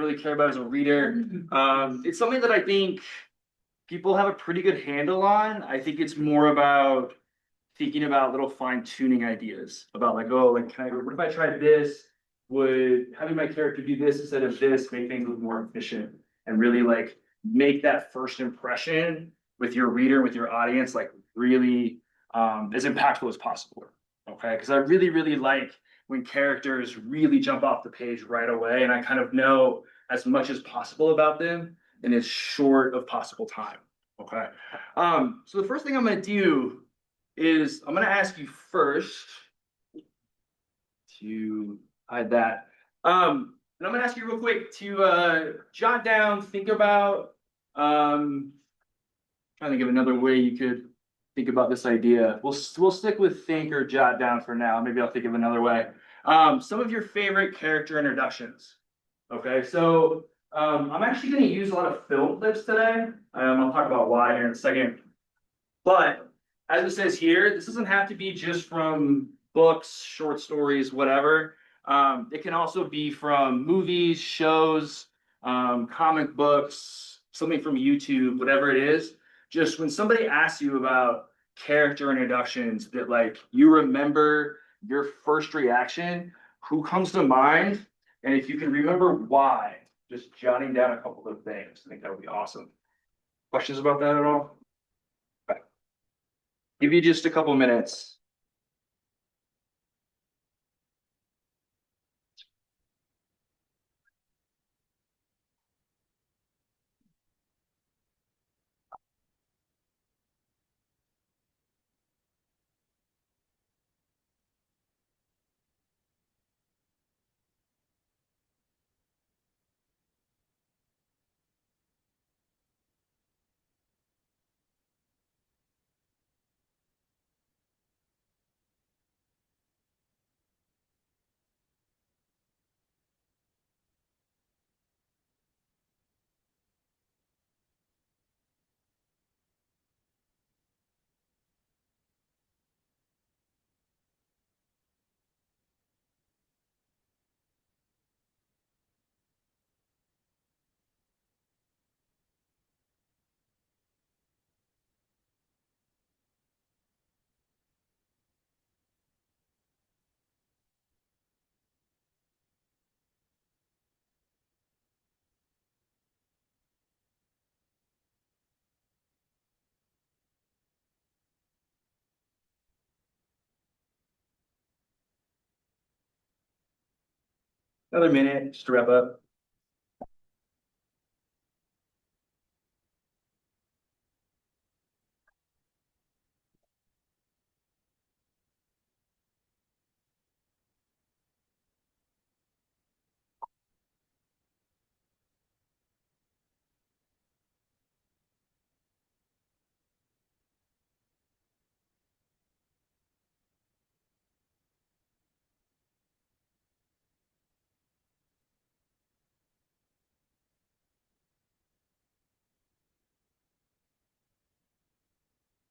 really care about as a reader. It's something that I think people have a pretty good handle on. I think it's more about thinking about little fine tuning ideas about like, oh, like, what if I tried this? Would having my character do this instead of this make things look more efficient and really like make that first impression with your reader, with your audience, like really as impactful as possible. Okay. Because I really, really like when characters really jump off the page right away and I kind of know as much as possible about them in as short of possible time. Okay. So the first thing I'm going to do is I'm going to ask you first to hide that. And I'm going to ask you real quick to jot down, think about, trying to think of another way you could think about this idea. We'll stick with think or jot down for now. Maybe I'll think of another way. Some of your favorite character introductions. Okay, so I'm actually going to use a lot of film clips today. I'll talk about why here in a second. But as it says here, this doesn't have to be just from books, short stories, whatever. It can also be from movies, shows, comic books, something from YouTube, whatever it is. Just when somebody asks you about character introductions that like you remember your first reaction, who comes to mind? And if you can remember why, just jotting down a couple of things. I think that would be awesome. Questions about that at all? Okay. Give you just a couple minutes. Another minute just to wrap up.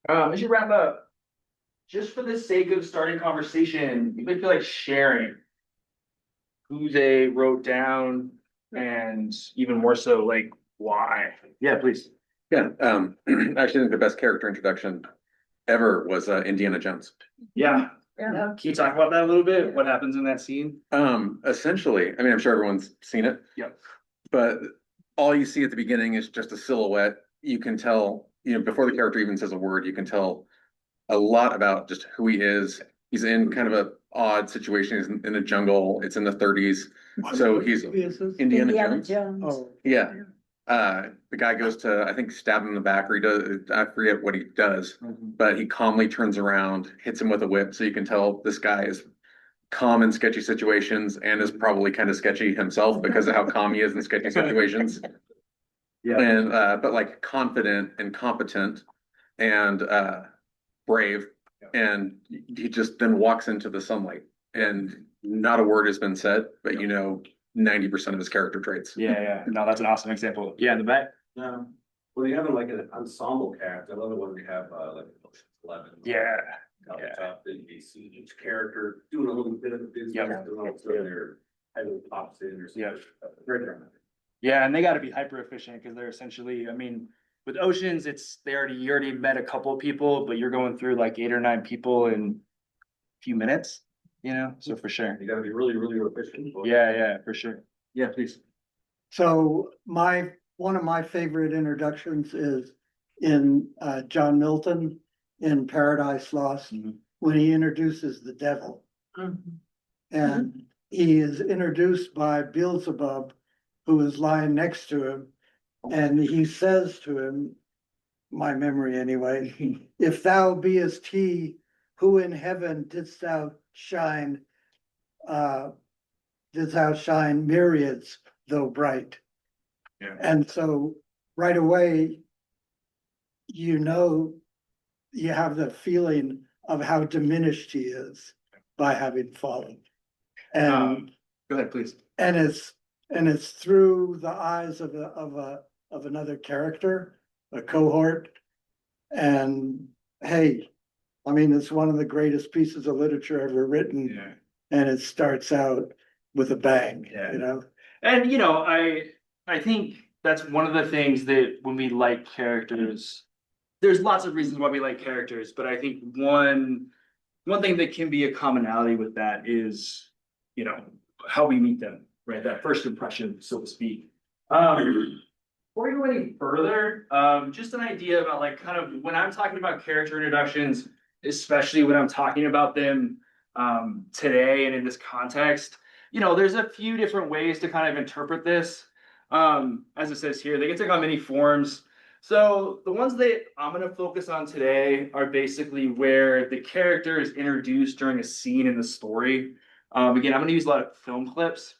As you wrap up, just for the sake of starting conversation, you might feel like sharing who they wrote down and even more so, like why. Yeah, please. Yeah, actually, I think the best character introduction ever was Indiana Jones. Yeah. Yeah. Can you talk about that a little bit? What happens in that scene? Essentially, I mean, I'm sure everyone's seen it. Yep. But all you see at the beginning is just a silhouette. You can tell, before the character even says a word, you can tell a lot about just who he is. He's in kind of a odd situation. He's in a jungle. It's in the 30s. So he's Indiana Jones. Oh, Yeah. The guy goes to, I think, stab him in the back, or he does, I forget what he does, but he calmly turns around, hits him with a whip. So you can tell this guy is calm in sketchy situations and is probably kind of sketchy himself because of how calm he is in sketchy situations. Yeah. And, but like confident and competent and brave. And he just then walks into the sunlight and not a word has been said, but 90% of his character traits. Yeah. No, that's an awesome example. Yeah, in the back. Well, you have like an ensemble cast. I love it when we have like Ocean's 11. Yeah. Top to top, then you see each character doing a little bit of the business. Yep. And also they're having pops in or something. Yeah. Right there. Yeah, and they gotta be hyper efficient because they're essentially, I mean, with oceans, you already met a couple of people, but you're going through like 8 or 9 people in a few minutes, so for sure. You gotta be really, really efficient. Yeah, yeah, for sure. Yeah, please. So one of my favorite introductions is in John Milton in Paradise Lost, Mhm. when he introduces the devil. And he is introduced by Beelzebub, who is lying next to him. And he says to him, my memory anyway, if thou beest he, who in heaven didst thou shine, uh, myriads, though bright. Yeah. And so right away, you know, you have the feeling of how diminished he is by having fallen. And Go ahead, please. and it's through the eyes of another character, a cohort. And hey, I mean, it's one of the greatest pieces of literature ever written, Yeah. and it starts out with a bang, Yeah. you know? And I think that's one of the things that when we like characters, there's lots of reasons why we like characters, but I think one thing that can be a commonality with that is, how we meet them, right? That first impression, so to speak. Before we go any further, just an idea about like kind of when I'm talking about character introductions, especially when I'm talking about them today and in this context, there's a few different ways to kind of interpret this. As it says here, they can take on many forms. So the ones that I'm going to focus on today are basically where the character is introduced during a scene in the story. Again, I'm going to use a lot of film clips,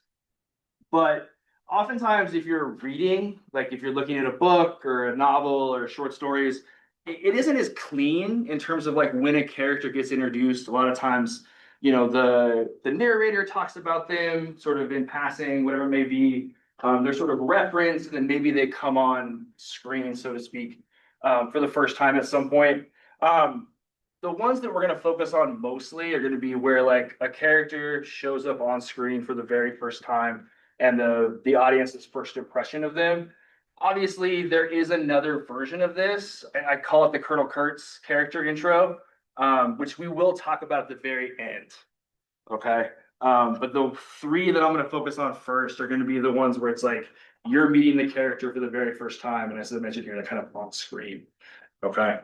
but oftentimes if you're reading, like if you're looking at a book or a novel or short stories, it isn't as clean in terms of like when a character gets introduced. A lot of times, the narrator talks about them sort of in passing, whatever it may be. They're sort of referenced, and then maybe they come on screen, so to speak, for the first time at some point. The ones that we're going to focus on mostly are going to be where like a character shows up on screen for the very first time and the audience's first impression of them. Obviously, there is another version of this. I call it the Colonel Kurtz character intro, which we will talk about at the very end. Okay. But the three that I'm going to focus on first are going to be the ones where it's like you're meeting the character for the very first time. And as I mentioned here, they're kind of on screen. Okay.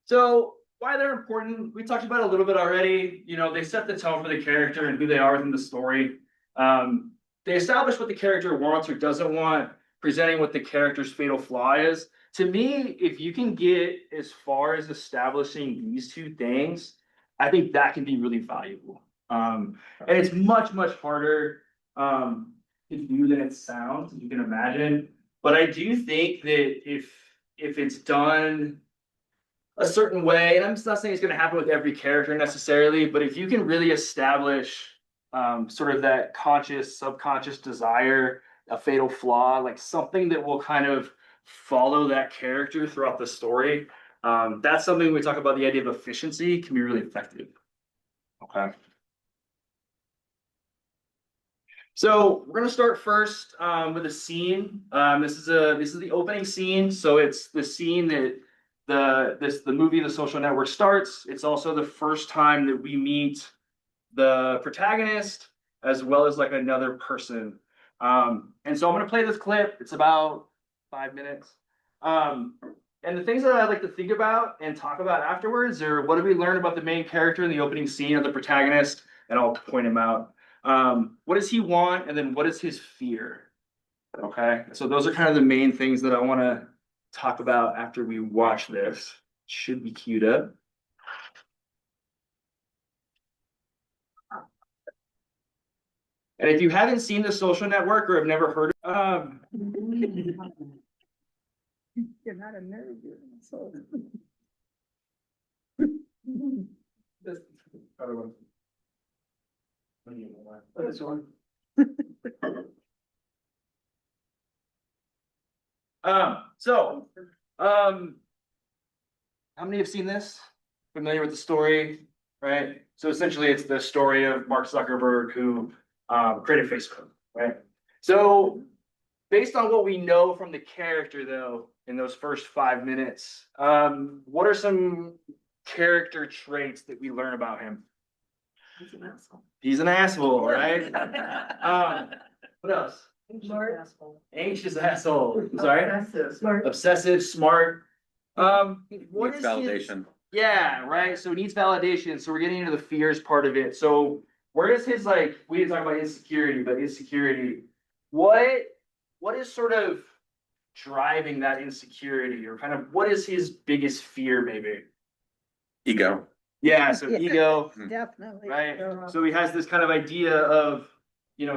So why they're important, we talked about it a little bit already. They set the tone for the character and who they are within the story. They establish what the character wants or doesn't want, presenting what the character's fatal flaw is. To me, if you can get as far as establishing these two things, I think that can be really valuable. And it's much, much harder to do than it sounds, as you can imagine. But I do think that if it's done a certain way, and I'm not saying it's going to happen with every character necessarily, but if you can really establish sort of that conscious, subconscious desire, a fatal flaw, like something that will kind of follow that character throughout the story, that's something when we talk about the idea of efficiency can be really effective. Okay. So we're gonna start first with a scene. This is the opening scene. So it's the scene that the movie The Social Network starts. It's also the first time that we meet the protagonist as well as like another person. And so I'm gonna play this clip. It's about 5 minutes. And the things that I like to think about and talk about afterwards are what did we learn about the main character in the opening scene of the protagonist, and I'll point him out. What does he want, and then what is his fear? Okay, so those are kind of the main things that I want to talk about after we watch this. Should be queued up. And if you haven't seen The Social Network or have never heard of You're not a nerd, you're an asshole. this other one. This one. So, how many have seen this? Familiar with the story, right? So essentially, it's the story of Mark Zuckerberg, who created Facebook, right? So based on what we know from the character though, in those first 5 minutes, what are some character traits that we learn about him? He's an asshole. He's an asshole, right? What else? Smart. Anxious asshole. I'm sorry. Obsessive. Smart. Obsessive, smart. What Needs is his- validation. Yeah, right. So he needs validation. So we're getting into the fears part of it. So where is his like? We didn't talk about insecurity, but insecurity. What is sort of driving that insecurity, or kind of what is his biggest fear, maybe? Ego. Yeah. So Yeah. ego. Definitely. Right. So he has this kind of idea of,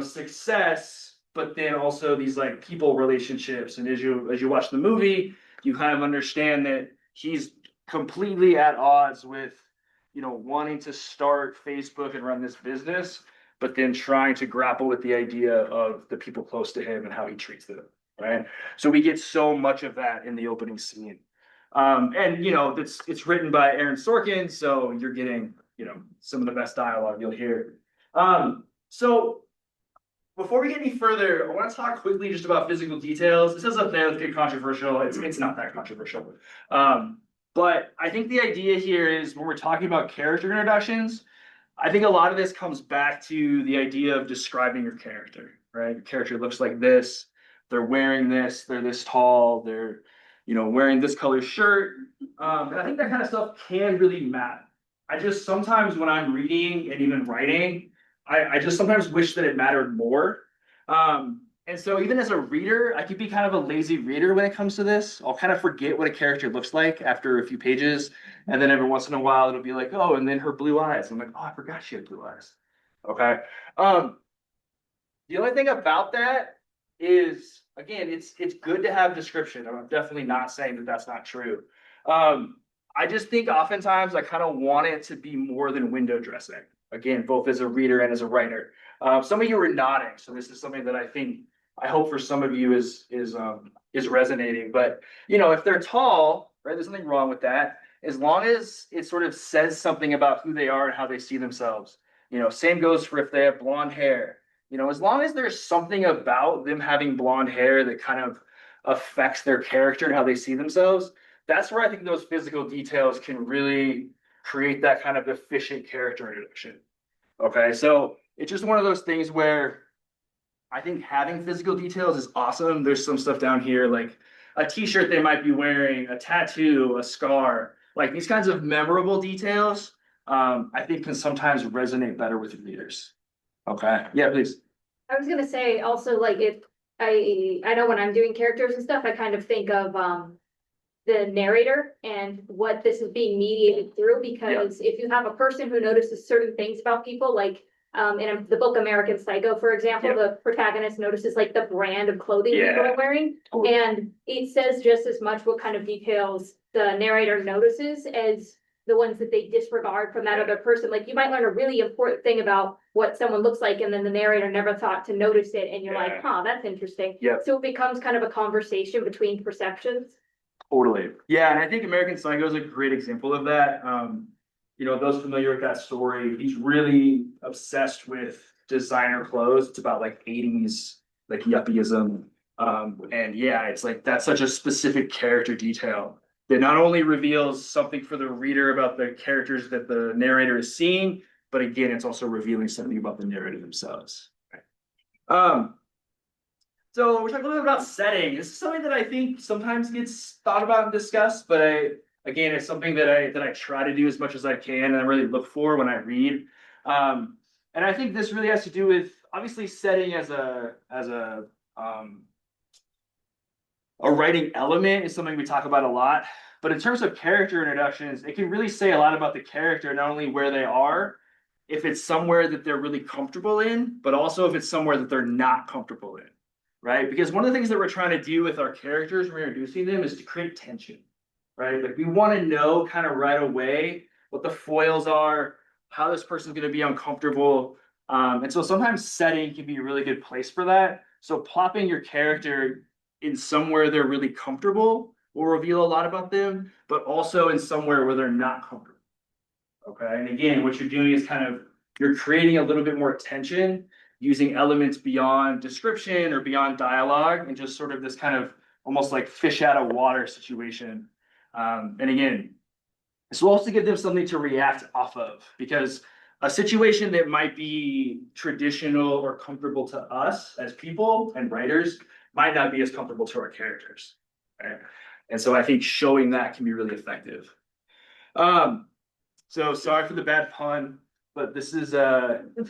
success, but then also these like people relationships. And as you watch the movie, you kind of understand that he's completely at odds with, wanting to start Facebook and run this business, but then trying to grapple with the idea of the people close to him and how he treats them. Right. So we get so much of that in the opening scene. And it's written by Aaron Sorkin, so you're getting, some of the best dialogue you'll hear. So before we get any further, I want to talk quickly just about physical details. This is up there, let's get controversial. It's not that controversial. But I think the idea here is when we're talking about character introductions, I think a lot of this comes back to the idea of describing your character, right? Your character looks like this, they're wearing this, they're this tall, they're, wearing this color shirt. And I think that kind of stuff can really matter. I just sometimes when I'm reading and even writing, I just sometimes wish that it mattered more. And so even as a reader, I could be kind of a lazy reader when it comes to this. I'll kind of forget what a character looks like after a few pages. And then every once in a while, it'll be like, oh, and then her blue eyes. I'm like, oh, I forgot she had blue eyes. Okay. The only thing about that is, again, it's good to have description. I'm definitely not saying that that's not true. I just think oftentimes I kind of want it to be more than window dressing. Again, both as a reader and as a writer. Some of you are nodding, so this is something that I hope for some of you is resonating. But if they're tall, right, there's nothing wrong with that, as long as it sort of says something about who they are and how they see themselves. Same goes for if they have blonde hair. As long as there's something about them having blonde hair that kind of affects their character and how they see themselves, that's where I think those physical details can really create that kind of efficient character introduction. Okay, so it's just one of those things where I think having physical details is awesome. There's some stuff down here like a t-shirt they might be wearing, a tattoo, a scar, like these kinds of memorable details, I think can sometimes resonate better with readers. Okay, yeah, please. I was gonna say also like if I know when I'm doing characters and stuff, I kind of think of the narrator and what this is being mediated through, because if you have a person who notices certain things about people, like in the book American Psycho, for example, the protagonist notices like the brand of clothing people are wearing, and it says just as much what kind of details the narrator notices as the ones that they disregard from that other person. Like you might learn a really important thing about what someone looks like, and then the narrator never thought to notice it, and you're like, huh, that's interesting. So it becomes kind of a conversation between perceptions. Totally. Yeah, and I think American Psycho is a great example of that. Those familiar with that story, he's really obsessed with designer clothes. It's about like 80s, like yuppieism. And yeah, it's like that's such a specific character detail that not only reveals something for the reader about the characters that the narrator is seeing, but again, it's also revealing something about the narrator themselves. So we're talking a little bit about setting. This is something that I think sometimes gets thought about and discussed, but again, it's something that I try to do as much as I can and I really look for when I read. And I think this really has to do with obviously setting as a writing element is something we talk about a lot. But in terms of character introductions, it can really say a lot about the character, not only where they are, if it's somewhere that they're really comfortable in, but also if it's somewhere that they're not comfortable in. Right? Because one of the things that we're trying to do with our characters when we're introducing them is to create tension, right? Like we want to know kind of right away what the foils are, how this person's going to be uncomfortable. And so sometimes setting can be a really good place for that. So plopping your character in somewhere they're really comfortable will reveal a lot about them, but also in somewhere where they're not comfortable. Okay. And again, what you're doing is you're creating a little bit more tension using elements beyond description or beyond dialogue and just sort of this kind of almost like fish out of water situation. And again, this will also give them something to react off of, because a situation that might be traditional or comfortable to us as people and writers might not be as comfortable to our characters. Right? And so I think showing that can be really effective. So sorry for the bad pun, but this is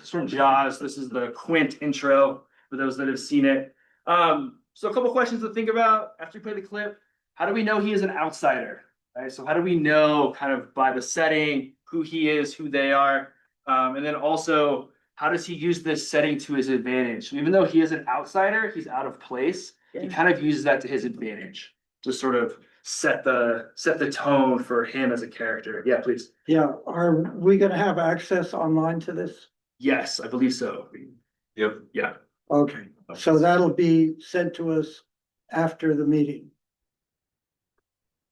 from Jaws. This is the Quint intro for those that have seen it. So a couple questions to think about after you play the clip. How do we know he is an outsider? Right? So how do we know kind of by the setting who he is, who they are? And then also, how does he use this setting to his advantage? So even though he is an outsider, he's out of place. He kind of uses that to his advantage to sort of set the tone for him as a character. Yeah, please. Yeah, are we gonna have access online to this? Yes, I believe so. Yep. Yeah. Okay, so that'll be sent to us after the meeting.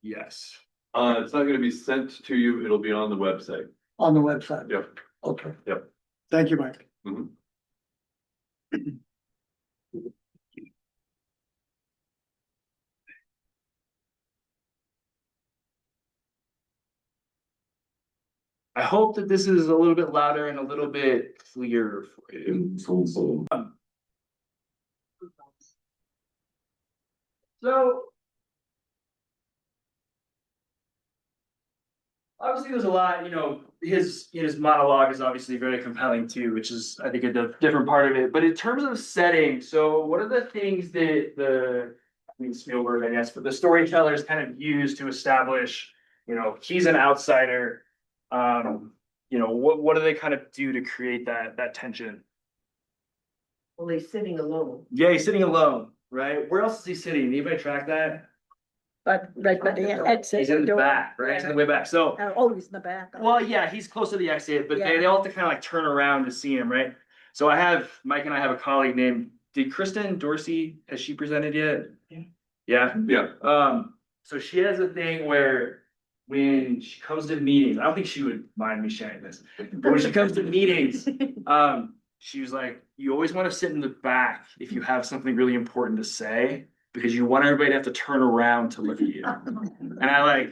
Yes. It's not gonna be sent to you, it'll be on the website. On the website? Yep. Okay. Yep. Thank you, Mike. Mhm. I hope that this is a little bit louder and a little bit clearer for you. So obviously there's a lot, his monologue is obviously very compelling too, which is I think a different part of it. But in terms of setting, so what are the things that Spielberg, I guess, but the storytellers kind of use to establish, he's an outsider. What do they kind of do to create that tension? Well, he's sitting alone. Yeah, he's sitting alone, right? Where else is he sitting? Anybody track that? But right by the exit. He's in the door. back, right? He's in the way back. So, Oh, he's in the back. well, yeah, he's close to the exit, but they Yeah. all have to kind of like turn around to see him, right? So Mike and I have a colleague named, did Kristen Dorsey, has she presented yet? Yeah. Yeah, So she has a thing where when she comes to meetings, I don't think she would mind me sharing this, but when she comes to meetings, she was like, you always want to sit in the back if you have something really important to say, because you want everybody to have to turn around to look at you. And I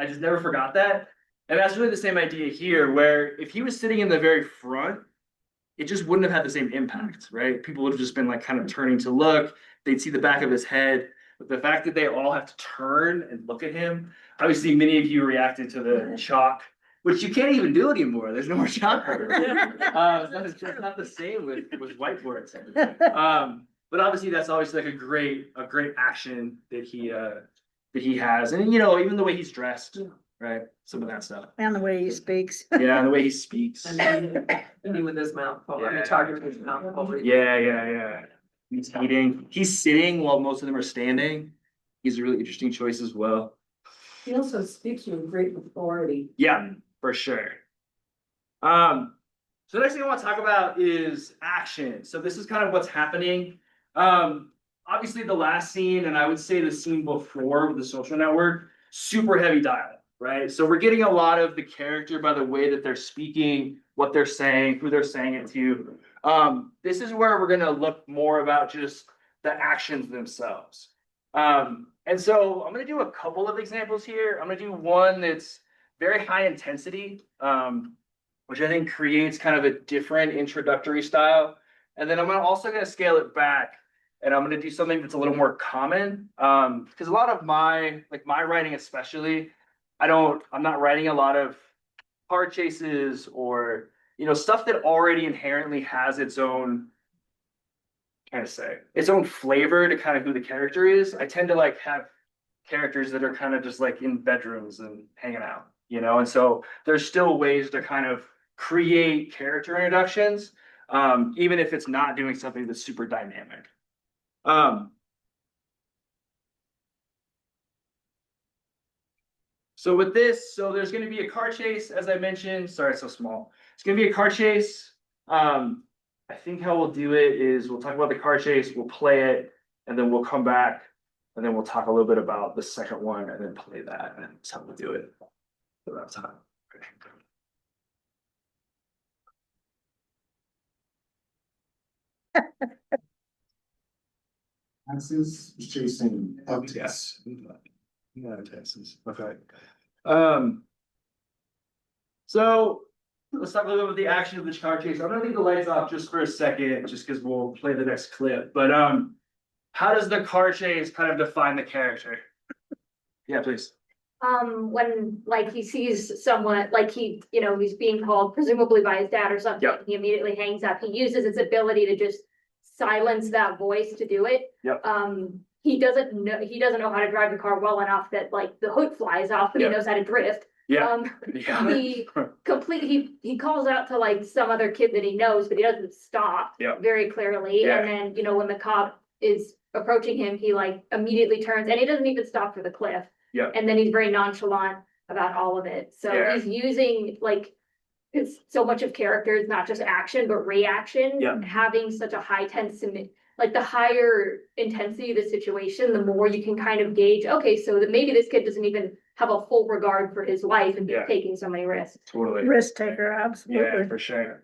just never forgot that. And that's really the same idea here, where if he was sitting in the very front, it just wouldn't have had the same impact, right? People would have just been like kind of turning to look, they'd see the back of his head. But the fact that they all have to turn and look at him, obviously many of you reacted to the chalk, which you can't even do anymore. There's no more chalkboard. It's not the same with whiteboards. But obviously that's always like a great action that he has, and even the way he's dressed, right? Some of that stuff. And the way he speaks. Yeah, and the way he speaks. And he with his mouth full, I mean, talking with his mouth full. Yeah. He's eating. He's sitting while most of them are standing. He's a really interesting choice as well. He also speaks with great authority. Yeah, for sure. So the next thing I want to talk about is action. So this is kind of what's happening. Obviously the last scene, and I would say the scene before with the social network, super heavy dialogue, right? So we're getting a lot of the character by the way that they're speaking, what they're saying, who they're saying it to. This is where we're gonna look more about just the actions themselves. And so I'm gonna do a couple of examples here. I'm gonna do one that's very high intensity, which I think creates kind of a different introductory style. And then I'm also gonna scale it back, and I'm gonna do something that's a little more common. Because a lot of my writing especially, I'm not writing a lot of car chases or stuff that already inherently has its own, its own flavor to kind of who the character is. I tend to have characters that are kind of just like in bedrooms and hanging out, and so there's still ways to kind of create character introductions, even if it's not doing something that's super dynamic. So with this, there's going to be a car chase, as I mentioned. Sorry, it's so small. It's going to be a car chase. I think how we'll do it is we'll talk about the car chase, we'll play it, and then we'll come back, and then we'll talk a little bit about the second one, and then play that, and that's how we'll do it. So that's time. Okay. Taxes chasing updates. Yeah, Texas, okay. So let's talk a little bit about the action of the car chase. I'm gonna leave the lights off just for a second, just because we'll play the next clip, but how does the car chase kind of define the character? Yeah, please. When like he sees someone, like he's being called presumably by his dad or something, Yep. he immediately hangs up. He uses his ability to just silence that voice to do it. Yep. He doesn't know how to drive the car well enough that like the hood flies off, but Yep. he knows how to drift. Yeah. Yeah. He calls out to like some other kid that he knows, but he doesn't stop. Yep. Very clearly. Yeah. And then, when the cop is approaching him, he like immediately turns and he doesn't even stop for the cliff. Yeah. And then he's very nonchalant about all of it. So Yeah. he's using like, it's so much of characters, not just action, but reaction. Yeah. Having such a high intensity, like the higher intensity of the situation, the more you can kind of gauge, okay, so that maybe this kid doesn't even have a full regard for his life and Yeah. taking so many risks. Totally. Risk taker, Yeah, absolutely. for sure.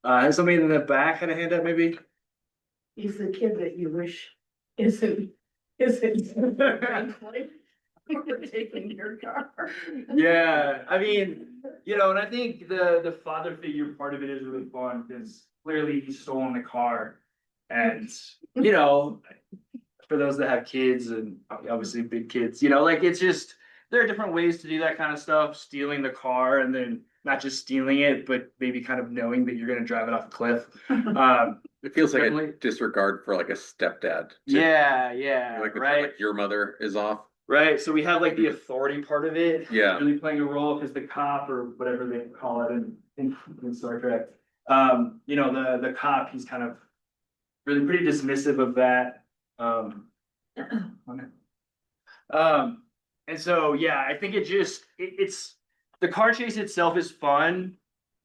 Has somebody in the back had a hand up maybe? He's the kid that you wish isn't taking your car. Yeah, I mean, and I think the father figure part of it is really fun because clearly he's stolen the car. And, for those that have kids and obviously big kids, like it's just, there are different ways to do that kind of stuff, stealing the car and then not just stealing it, but maybe kind of knowing that you're gonna drive it off a cliff. It feels like Definitely. a disregard for like a stepdad. too. Yeah, Like, right. like your mother is off. Right, so we have like the authority part of it. Yeah. Really playing a role because the cop or whatever they call it in Star Trek. The cop, he's kind of really pretty dismissive of that. And so, yeah, I think it's the car chase itself is fun,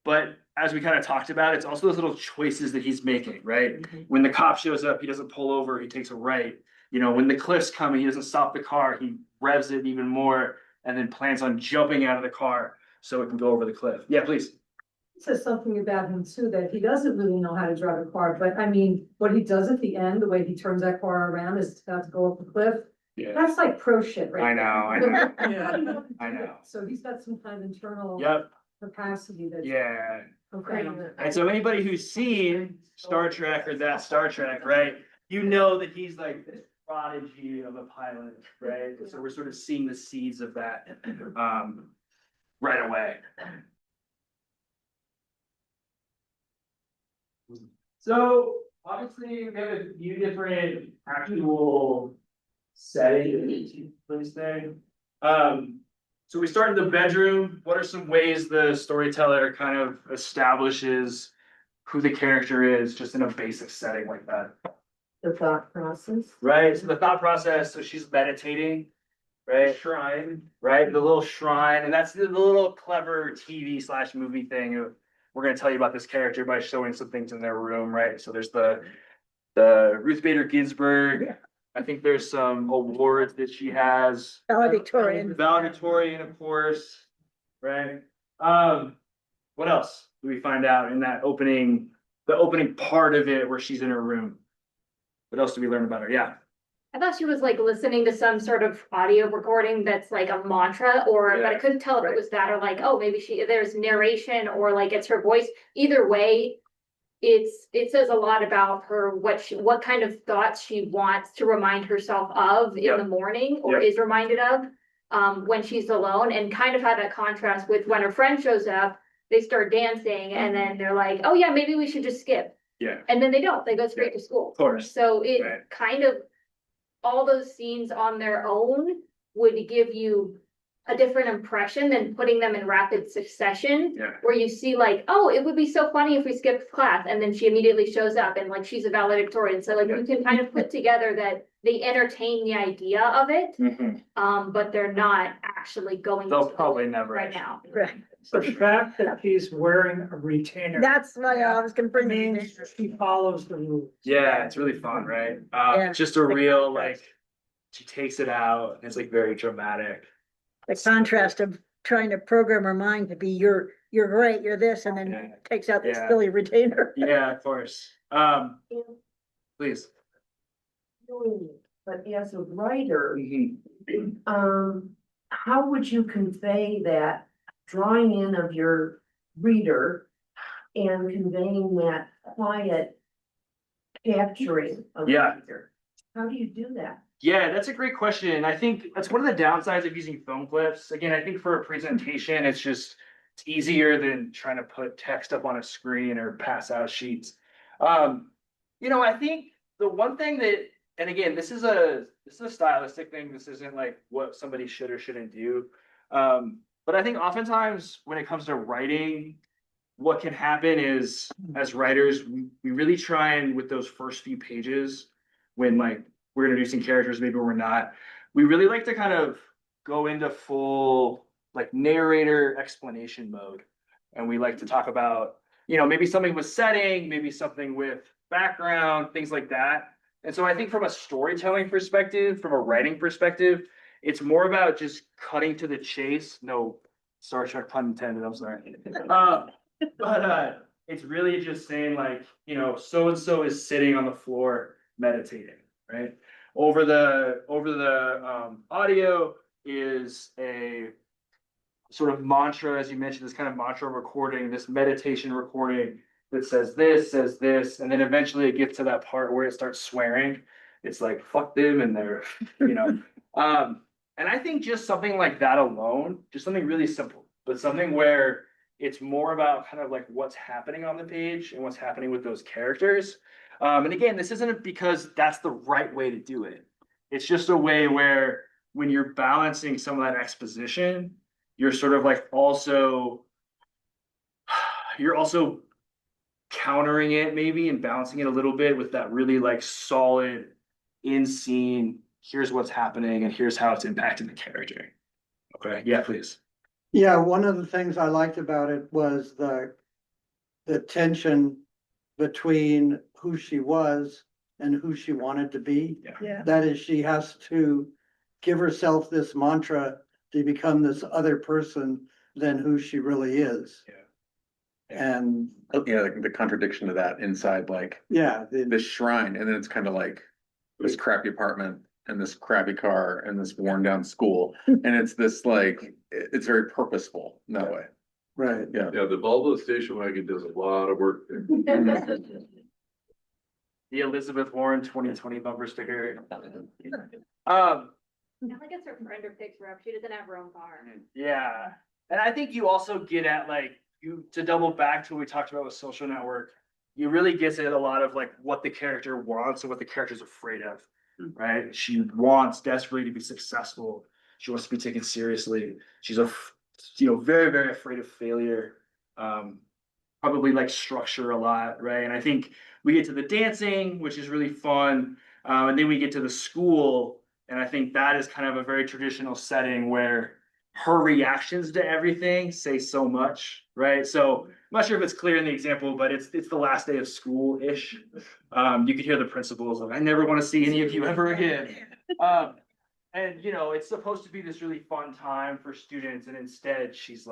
but as we kind of talked about, it's also those little choices that he's making, right? When the cop shows up, he doesn't pull over, he takes a right. When the cliff's coming, he doesn't stop the car, he revs it even more and then plans on jumping out of the car so it can go over the cliff. Yeah, please. Says something about him too, that he doesn't really know how to drive a car, but I mean, what he does at the end, the way he turns that car around is about to go up the cliff. Yeah. That's like pro shit, right? I know. Yeah. I know. So he's got some kind of internal Yep. capacity that's. Yeah. Okay. And so anybody who's seen Star Trek or that Star Trek, right? That he's like this prodigy of a pilot, right? So we're sort of seeing the seeds of that right away. So obviously we have a few different actual settings for this thing. So we start in the bedroom. What are some ways the storyteller kind of establishes who the character is just in a basic setting like that? The thought process. Right, so the thought process, so she's meditating, right? Shrine. Right, the little shrine, and that's the little clever TV/movie thing of, we're gonna tell you about this character by showing some things in their room, right? So there's the Ruth Bader Ginsburg. I think there's some awards that she has. Valedictorian. Valedictorian, of course, right? What else do we find out in that the opening part of it where she's in her room? What else do we learn about her? Yeah. I thought she was like listening to some sort of audio recording that's like a mantra but I couldn't tell if it was that or like, oh, maybe there's narration or like it's her voice. Either way, it says a lot about her, what kind of thoughts she wants to remind herself of in the morning or is reminded of when she's alone, and kind of have that contrast with when her friend shows up, they start dancing and then they're like, oh yeah, maybe we should just skip. Yeah. And then they don't, they go straight to school. Of course. So it kind of, all those scenes on their own would give you a different impression than putting them in rapid succession. Yeah. Where you see like, oh, it would be so funny if we skipped class, and then she immediately shows up and like she's a valedictorian. So like you can kind of put together that they entertain the idea of it, but they're not actually going They'll to probably never right actually. now. Right. The fact that he's wearing a retainer That's why I was gonna bring means he follows the rules. Yeah, it's really fun, right? Yeah. It's just a real like, she takes it out and it's like very dramatic. the contrast of trying to program her mind to be you're great, you're this, and then takes out this Yeah. silly retainer. Yeah, of course. please. But as a writer, Mhm. how would you convey that drawing in of your reader and conveying that quiet capturing of the Yeah. reader? How do you do that? Yeah, that's a great question. I think that's one of the downsides of using film clips. Again, I think for a presentation, it's easier than trying to put text up on a screen or pass out sheets. I think the one thing that, and again, this is a stylistic thing. This isn't like what somebody should or shouldn't do. But I think oftentimes when it comes to writing, what can happen is as writers, we really try and with those first few pages, when like we're introducing characters, maybe we're not, we really like to kind of go into full like narrator explanation mode. And we like to talk about, maybe something with setting, maybe something with background, things like that. And so I think from a storytelling perspective, from a writing perspective, it's more about just cutting to the chase. No Star Trek pun intended, I'm sorry. But it's really just saying like, so and so is sitting on the floor meditating, right? Over the audio is a sort of mantra, as you mentioned, this kind of mantra recording, this meditation recording that says this, and then eventually it gets to that part where it starts swearing. It's like fuck them and they're, and I think just something like that alone, just something really simple, but something where it's more about kind of like what's happening on the page and what's happening with those characters. And again, this isn't because that's the right way to do it. It's just a way where when you're balancing some of that exposition, you're sort of like you're also countering it maybe and balancing it a little bit with that really like solid in scene. Here's what's happening and here's how it's impacting the character. Okay, yeah, please. Yeah, one of the things I liked about it was the tension between who she was and who she wanted to be. Yeah. That is, she has to give herself this mantra to become this other person than who she really is. Yeah. And Yeah, like the contradiction to that inside like yeah, this shrine, and then it's kind of like this crappy apartment and this crappy car and this worn down school. And it's this like, it's very purposeful in that way. right. Yeah. Yeah, the Volvo station wagon does a lot of work there. The Elizabeth Warren 2020 bumper sticker. Not like it's her friend or picks her up. She doesn't have her own car. Yeah. And I think you also get at like to double back to what we talked about with Social Network, you really get at a lot of like what the character wants and what the character's afraid of, right? She wants desperately to be successful. She wants to be taken seriously. She's very, very afraid of failure. Probably like structure a lot, right? And I think we get to the dancing, which is really fun. And then we get to the school. And I think that is kind of a very traditional setting where her reactions to everything say so much, right? So I'm not sure if it's clear in the example, but it's the last day of school-ish. You could hear the principals like, I never want to see any of you ever again. And it's supposed to be this really fun time for students, and instead she's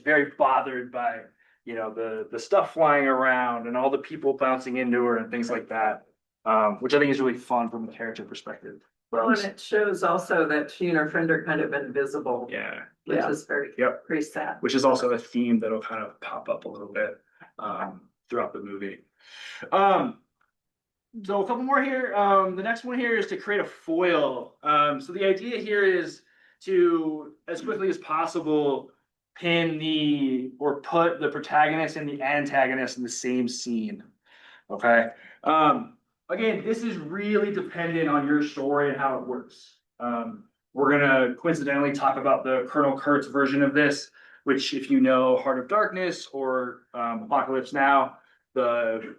very bothered by the stuff flying around and all the people bouncing into her and things like that, which I think is really fun from a character perspective. Well, and it shows also that she and her friend are kind of invisible. Yeah. Which is very, Yep. very sad. Which is also a theme that'll kind of pop up a little bit throughout the movie. So a couple more here. The next one here is to create a foil. So the idea here is to, as quickly as possible, put the protagonist and the antagonist in the same scene. Okay. Again, this is really dependent on your story and how it works. We're gonna coincidentally talk about the Colonel Kurtz version of this, which if you know Heart of Darkness or Apocalypse Now, the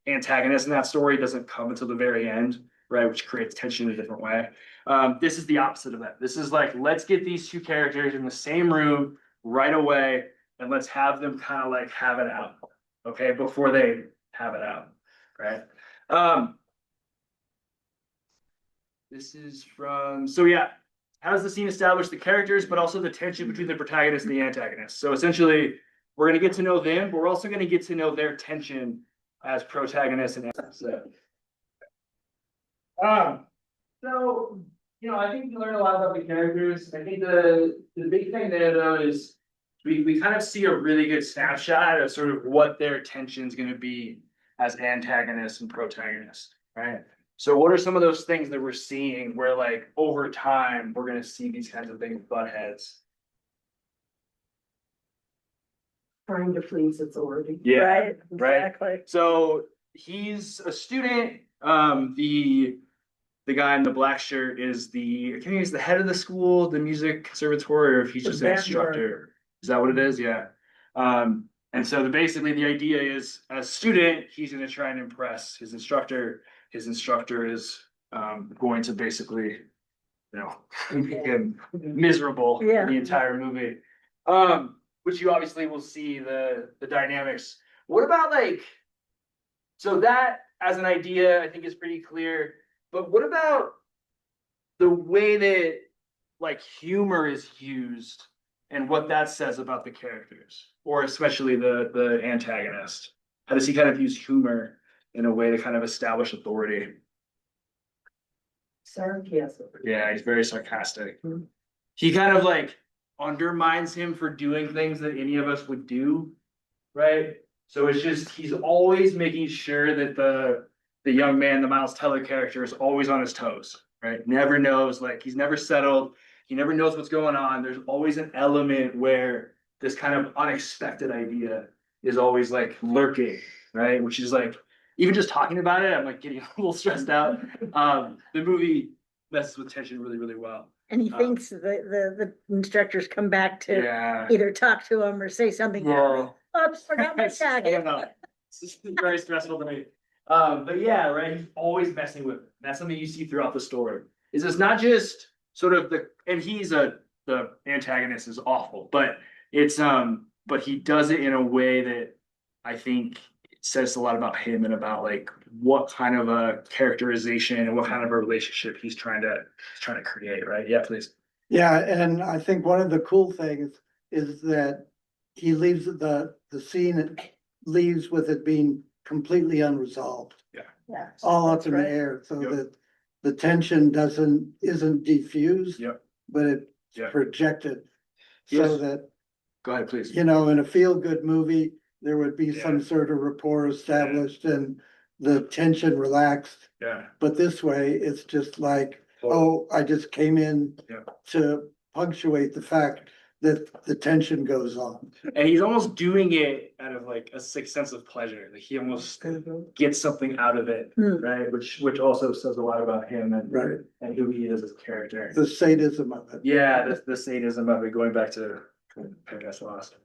antagonist in that story doesn't come until the very end, right? Which creates tension in a different way. This is the opposite of that. This is like, let's get these two characters in the same room right away, and let's have them kind of like have it out, okay, before they have it out, right? This is from, so yeah, how does the scene establish the characters, but also the tension between the protagonist and the antagonist? So essentially, we're going to get to know them, but we're also going to get to know their tension as protagonists and antagonists. So, I think you learn a lot about the characters. I think the big thing there though is we kind of see a really good snapshot of sort of what their tension's gonna be as antagonists and protagonists, right? So what are some of those things that we're seeing where like over time, we're gonna see these kinds of things butt heads? Trying to please authority. Right, right. exactly. So he's a student. The guy in the black shirt is I think he's the head of the school, the music conservatory, or if he's The just an band instructor. Is that what it is? Yeah. And so basically the idea is as a student, he's gonna try and impress his instructor. His instructor is going to basically, make him miserable Yeah. the entire movie. Which you obviously will see the dynamics. What about so that as an idea, I think is pretty clear. But what about the way that humor is used and what that says about the characters, or especially the antagonist? How does he kind of use humor in a way to kind of establish authority? Sarcasm. Yeah, he's very sarcastic. He kind of undermines him for doing things that any of us would do, right? So it's just he's always making sure that the young man, the Miles Teller character, is always on his toes, right? Never knows, he's never settled. He never knows what's going on. There's always an element where this kind of unexpected idea is always lurking, right? Which is even just talking about it, I'm getting a little stressed out. The movie messes with tension really, really well. And he thinks the instructors come back to Yeah. either talk to him or say something. Yeah. Oops, forgot my I tag. don't know. It's just very stressful to me. But yeah, right. He's always messing with it. That's something you see throughout the story. Is it's not just sort of and the antagonist is awful, but but he does it in a way that I think says a lot about him and about what kind of a characterization and what kind of a relationship he's trying to create, right? Yeah, please. Yeah, and I think one of the cool things is that he leaves the scene, it leaves with it being completely unresolved, Yeah. all up That's in the right. air, so Yep. that the tension isn't diffused. Yep. But it's Yep. projected. Yes. So that, Go ahead, please. in a feel-good movie, there would be some Yeah. sort of rapport established and the tension relaxed. Yeah. But this way, it's just oh, I just came in Yeah. to punctuate the fact that the tension goes on. And he's almost doing it out of a sick sense of pleasure. He almost gets something out of it, right? Which also says a lot about him Right. and who he is as a character. The sadism of it. Yeah, the sadism of it, going back to Paradise Lost.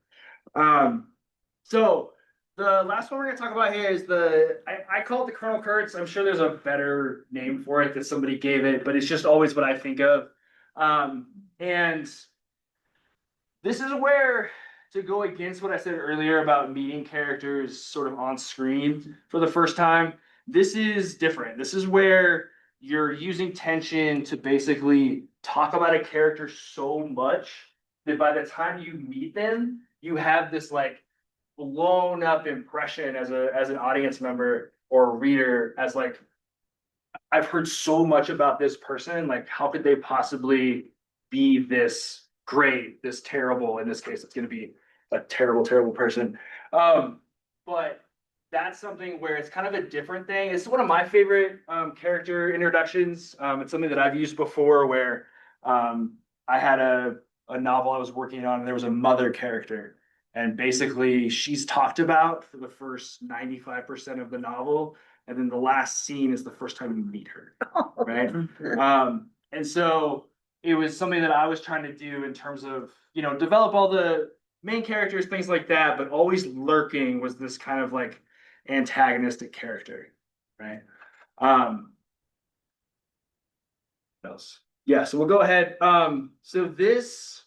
So the last one we're gonna talk about here is I call it the Colonel Kurtz. I'm sure there's a better name for it that somebody gave it, but it's just always what I think of. And this is where, to go against what I said earlier about meeting characters sort of on screen for the first time, this is different. This is where you're using tension to basically talk about a character so much that by the time you meet them, you have this blown up impression as an audience member or a reader as I've heard so much about this person, how could they possibly be this great, this terrible? In this case, it's going to be a terrible, terrible person. But that's something where it's kind of a different thing. It's one of my favorite character introductions. It's something that I've used before where I had a novel I was working on, and there was a mother character. And basically, she's talked about for the first 95% of the novel. And then the last scene is the first time you meet her, right? And so it was something that I was trying to do in terms of, develop all the main characters, things like that, but always lurking was this kind of antagonistic character, right? What else? Yeah, so we'll go ahead. So this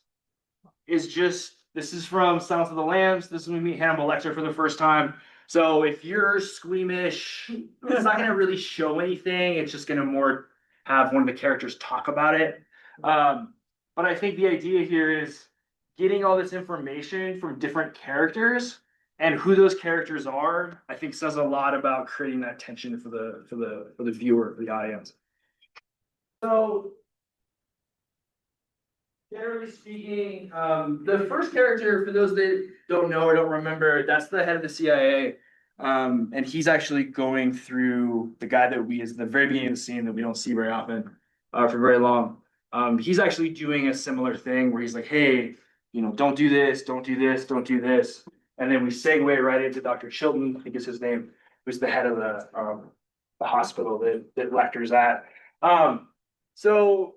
is from Silence of the Lambs. This is when we meet Hannibal Lecter for the first time. So if you're squeamish, it's not gonna really show anything. It's just gonna more have one of the characters talk about it. But I think the idea here is getting all this information from different characters and who those characters are, I think says a lot about creating that tension for the viewer, for the audience. So. Generally speaking, the first character, for those that don't know or don't remember, that's the head of the CIA. And he's actually going through the guy that we is the very beginning of the scene that we don't see very often, for very long. He's actually doing a similar thing where he's like, hey, don't do this, don't do this, don't do this. And then we segue right into Dr. Chilton, I think is his name, who's the head of the hospital that Lecter's at. So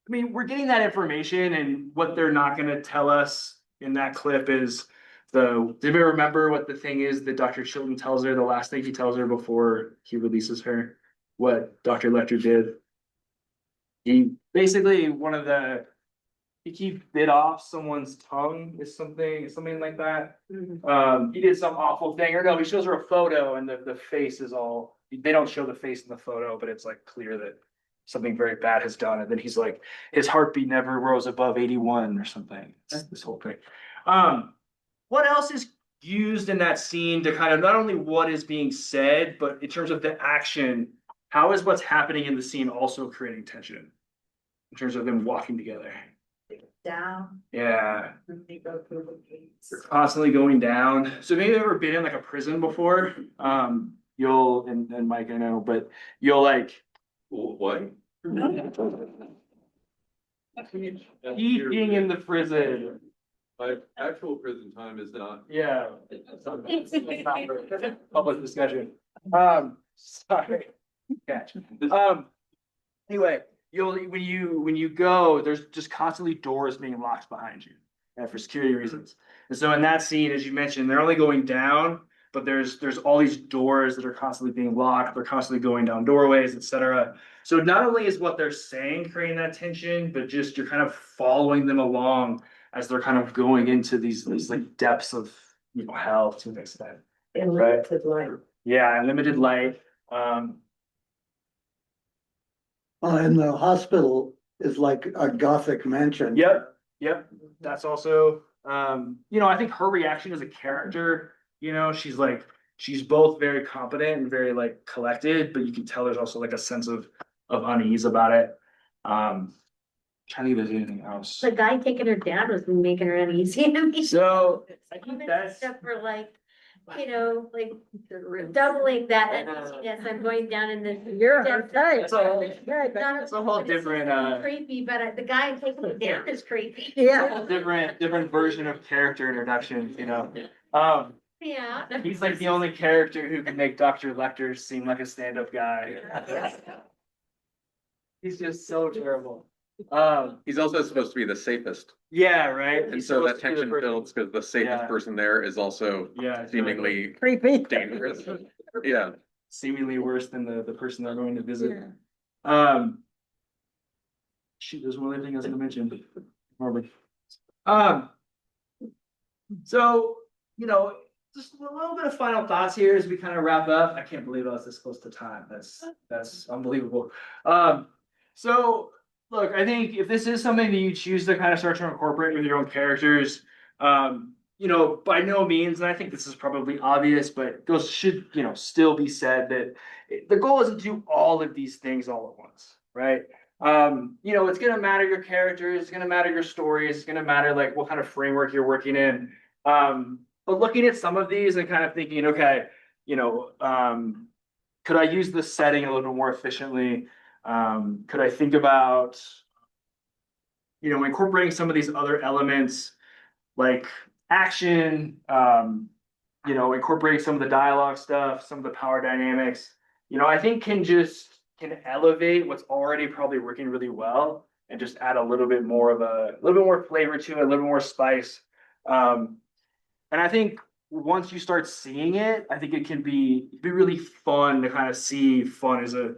I mean, we're getting that information, and what they're not going to tell us in that clip is did we remember what the thing is that Dr. Chilton tells her, the last thing he tells her before he releases her? What Dr. Lecter did? He basically, he bit off someone's tongue, is something like that. He did some awful thing, or no, he shows her a photo, and the face is all, they don't show the face in the photo, but it's like clear that something very bad has done. And then he's like, his heartbeat never rose above 81 or something. It's this whole thing. What else is used in that scene to kind of not only what is being said, but in terms of the action, how is what's happening in the scene also creating tension in terms of them walking together? Down. Yeah, They go through the gates. they're constantly going down. So maybe you've ever been in like a prison before. You'll and Mike, I know, but you'll like What? eating in the prison. My actual prison time is not. Yeah. Public discussion. Sorry. Catch. Anyway, when you go, there's just constantly doors being locked behind you, and for security reasons. And so in that scene, as you mentioned, they're only going down, but there's all these doors that are constantly being locked. They're constantly going down doorways, etc. So not only is what they're saying creating that tension, but just you're kind of following them along as they're kind of going into these like depths of hell to an extent. And Right. limited light. Yeah, and limited light. And the hospital is like a Gothic mansion. Yep. That's also, I think her reaction as a character, she's both very competent and very like collected, but you can tell there's also like a sense of unease about it. Trying to think if there's anything else. The guy taking her down was making her uneasy. I mean, So I some think of the that's stuff for like, like doubling that uneasiness. I'm going down in this. You're depth. okay. it's a whole different Creepy, but the guy taking it down is creepy. Yeah. different version of character introduction, Yeah. He's like the only character who can make Dr. Lecter seem like a stand-up guy. He's just so terrible. He's also supposed to be the safest, Yeah, right. and He's so that supposed to be the tension person- builds because the safest Yeah. person there is also Yeah, seemingly Creepy. dangerous. Yeah. seemingly worse than the person they're going to visit. Yeah. Shoot, there's one other thing I was gonna mention. Remember. So, just a little bit of final thoughts here as we kind of wrap up. I can't believe I was this close to time. That's unbelievable. So look, I think if this is something that you choose to kind of start to incorporate with your own characters, by no means, and I think this is probably obvious, but those should, still be said that the goal isn't to do all of these things all at once, right? It's gonna matter your characters, it's gonna matter your stories, it's gonna matter like what kind of framework you're working in. But looking at some of these and kind of thinking, okay, could I use this setting a little bit more efficiently? Could I think about, incorporating some of these other elements like action, incorporating some of the dialogue stuff, some of the power dynamics, I think can elevate what's already probably working really well and just add a little bit more flavor to it, a little more spice. And I think once you start seeing it, I think it can be really fun to kind of see. Fun is a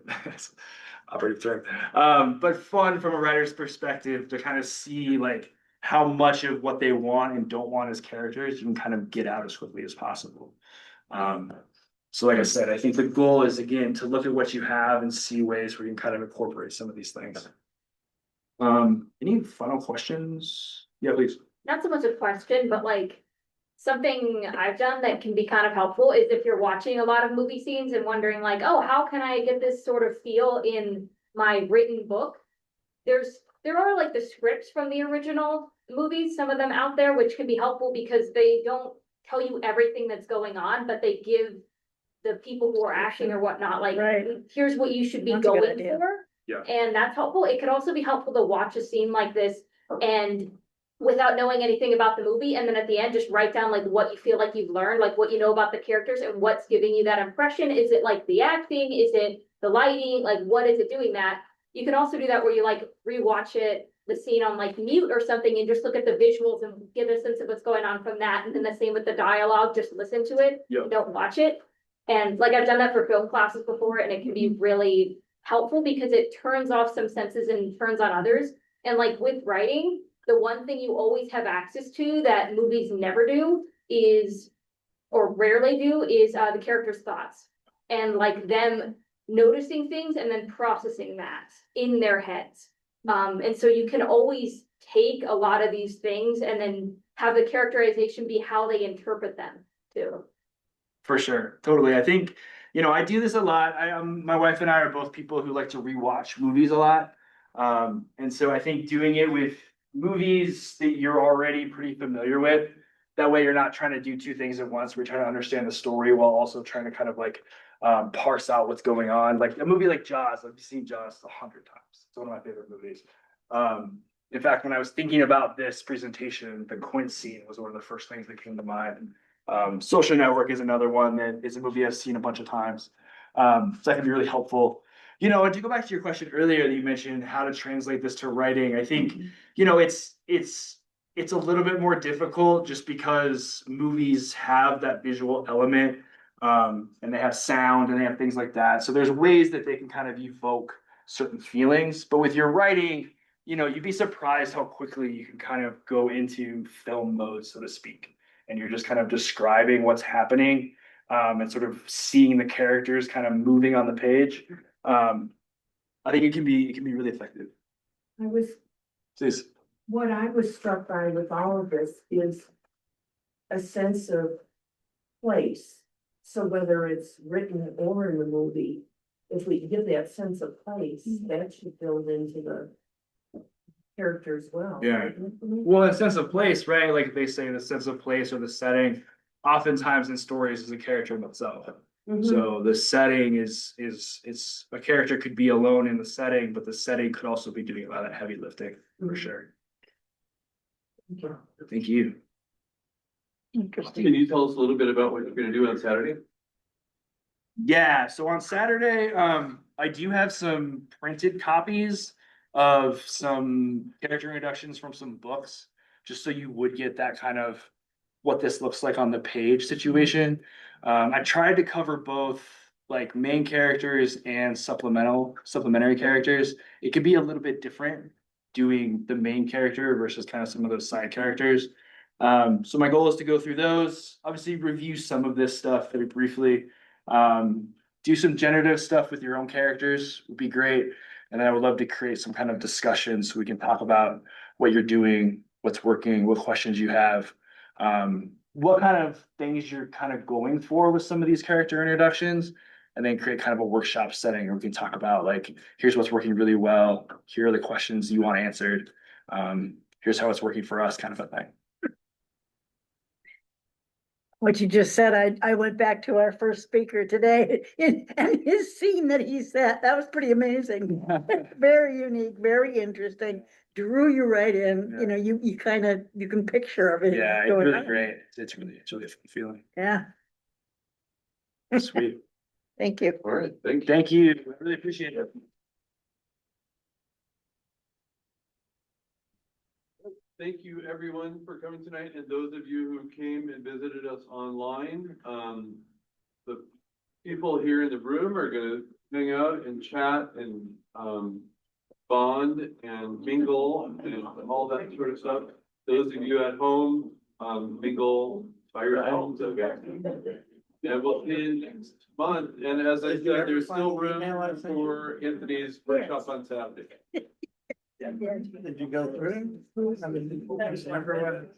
operative term, but fun from a writer's perspective to kind of see like how much of what they want and don't want as characters you can kind of get out as quickly as possible. So like I said, I think the goal is again to look at what you have and see ways where you can kind of incorporate some of these things. Any final questions? Yeah, please. Not so much a question, but like something I've done that can be kind of helpful is if you're watching a lot of movie scenes and wondering like, oh, how can I get this sort of feel in my written book, there are like the scripts from the original movies, some of them out there, which can be helpful because they don't tell you everything that's going on, but they give the people who are acting or whatnot, like, Right. here's what you should be That's a good going idea. for. Yeah. And that's helpful. It could also be helpful to watch a scene like this and without knowing anything about the movie, and then at the end, just write down like what you feel like you've learned, like what you know about the characters and what's giving you that impression. Is it like the acting? Is it the lighting? Like, what is it doing that? You can also do that where you like rewatch it, the scene on like mute or something, and just look at the visuals and get a sense of what's going on from that. And then the same with the dialogue, just listen to it, Yep. don't watch it. And like I've done that for film classes before, and it can be really helpful because it turns off some senses and turns on others. And like with writing, the one thing you always have access to that movies never do is, or rarely do, is the character's thoughts. And like them noticing things and then processing that in their heads. And so you can always take a lot of these things and then have the characterization be how they interpret them too. For sure, totally. I think, I do this a lot. My wife and I are both people who like to rewatch movies a lot. And so I think doing it with movies that you're already pretty familiar with, that way you're not trying to do two things at once. We're trying to understand the story while also trying to kind of like parse out what's going on. Like a movie like Jaws, I've seen Jaws 100 times. It's one of my favorite movies. In fact, when I was thinking about this presentation, the Quint scene was one of the first things that came to mind. Social Network is another one that is a movie I've seen a bunch of times. So that can be really helpful. And to go back to your question earlier that you mentioned how to translate this to writing, I think, it's a little bit more difficult just because movies have that visual element, and they have sound and they have things like that. So there's ways that they can kind of evoke certain feelings. But with your writing, you'd be surprised how quickly you can kind of go into film mode, so to speak. And you're just kind of describing what's happening, and sort of seeing the characters kind of moving on the page. I think it can be really effective. Please. What I was struck by with all of this is a sense of place. So whether it's written or in the movie, if we get that sense of place, that should build into the character as well. Yeah. Well, a sense of place, right? Like they say, the sense of place or the setting, oftentimes in stories is a character in itself. So the setting is a character could be alone in the setting, but the setting could also be doing a lot of heavy lifting for sure. Thank you. Interesting. Can you tell us a little bit about what you're gonna do on Saturday? Yeah, so on Saturday, I do have some printed copies of some character introductions from some books, just so you would get that kind of what this looks like on the page situation. I tried to cover both like main characters and supplementary characters. It could be a little bit different doing the main character versus kind of some of those side characters. So my goal is to go through those, obviously review some of this stuff very briefly. Do some generative stuff with your own characters would be great. And then I would love to create some kind of discussion so we can talk about what you're doing, what's working, what questions you have, what kind of things you're kind of going for with some of these character introductions, and then create kind of a workshop setting where we can talk about like, here's what's working really well. Here are the questions you want answered. Here's how it's working for us, kind of a thing. What you just said, I went back to our first speaker today and his scene that he set, that was pretty amazing. Very unique, very interesting, drew you right in, you kind of, you can picture everything. Yeah, it's going really on. great. It's really a fun feeling. Yeah, Sweet. thank you. All right, thank you. Thank you. I really appreciate it. Thank you, everyone, for coming tonight, and those of you who came and visited us online. The people here in the room are gonna hang out and chat and bond and mingle and all that sort of stuff. Those of you at home, mingle by yourselves, okay? And we'll see you next month. And as I said, there's still room for Anthony's workshop on Saturday. Did you go through? I mean, everyone.